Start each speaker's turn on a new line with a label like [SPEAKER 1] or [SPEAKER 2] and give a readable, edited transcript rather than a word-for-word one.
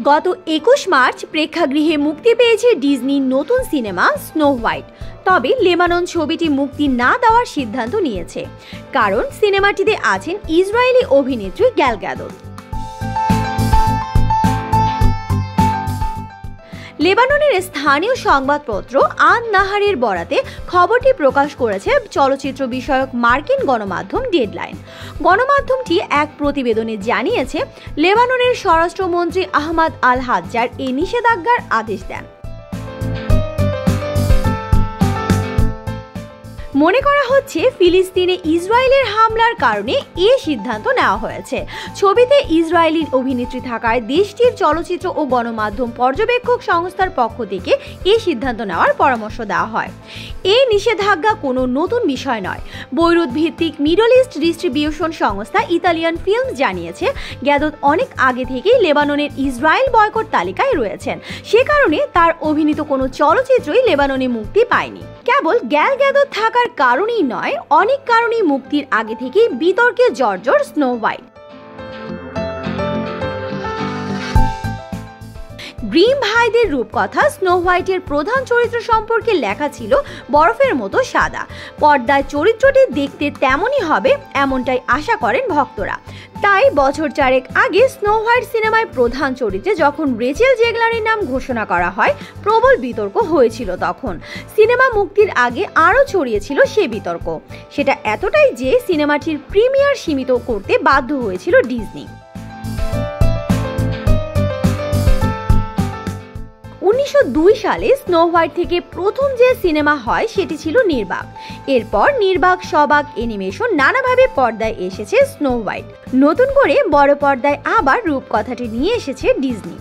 [SPEAKER 1] গত ২১ মার্চ প্রেক্ষাগৃহে মুক্তি পেয়েছে ডিজনির নতুন সিনেমা স্নো হোয়াইট। তবে লেবানন ছবিটি মুক্তি না দেওয়ার সিদ্ধান্ত নিয়েছে, কারণ সিনেমাটিতে আছেন ইসরায়েলি অভিনেত্রী গ্যাল গ্যাদোত। লেবাননের স্থানীয় সংবাদপত্র আন নাহারের বরাতে খবরটি প্রকাশ করেছে চলচ্চিত্র বিষয়ক মার্কিন গণমাধ্যম ডেডলাইন। গণমাধ্যমটি এক প্রতিবেদনে জানিয়েছে, লেবাননের স্বরাষ্ট্রমন্ত্রী আহমাদ আল হাজ্জার এই নিষেধাজ্ঞার আদেশ দেন। মনে করা হচ্ছে ফিলিস্তিনে ইসরায়েলের হামলার কারণে এই সিদ্ধান্ত নেওয়া হয়েছে। ছবিতে ইসরায়েলি অভিনেত্রী থাকায় দেশটির চলচ্চিত্র ও গণমাধ্যম পর্যবেক্ষক সংস্থার পক্ষ থেকে এই সিদ্ধান্ত নেওয়ার পরামর্শ দেওয়া হয়। এই নিষেধাজ্ঞা কোনো নতুন বিষয় নয়। বৈরুত ভিত্তিক মিডল ইস্ট ডিস্ট্রিবিউশন সংস্থা ইতালিয়ান ফিল্মস জানিয়েছে, গ্যাদোত অনেক আগে থেকেই লেবাননের ইসরায়েল বয়কট তালিকায় রয়েছেন। সে কারণে তার অভিনীত কোনো চলচ্চিত্রই লেবাননে মুক্তি পায়নি। কেবল গ্যাল গ্যাদোত থাকার কারণেই নয়, অনেক কারণেই মুক্তির আগে থেকেই বিতর্কে জর্জর স্নো হোয়াইট। গ্রিম ভাইদের রূপকথা স্নো হোয়াইটের প্রধান চরিত্র সম্পর্কে লেখা ছিল বরফের মতো সাদা। পর্দায় চরিত্রটি দেখতে তেমনই হবে এমনটাই আশা করেন ভক্তরা। তাই বছর 4 আগে স্নো হোয়াইট সিনেমায় প্রধান চরিত্রে যখন রেচেল জেগলারের নাম ঘোষণা করা হয়, প্রবল বিতর্ক হয়েছিল। তখন সিনেমা মুক্তির আগে আরও ছড়িয়েছিল সে বিতর্ক। সেটা এতটাই যে সিনেমাটির প্রিমিয়ার সীমিত করতে বাধ্য হয়েছিল ডিজনি। 1902 সালে স্নো হোয়াইট থেকে প্রথম যে সিনেমা হয় সেটি ছিল নির্বাক। এরপর নির্বাক, সবাক, অ্যানিমেশন নানাভাবে পর্দায় এসেছে স্নো হোয়াইট। নতুন করে বড় পর্দায় আবার রূপকথাটি নিয়ে এসেছে ডিজনি।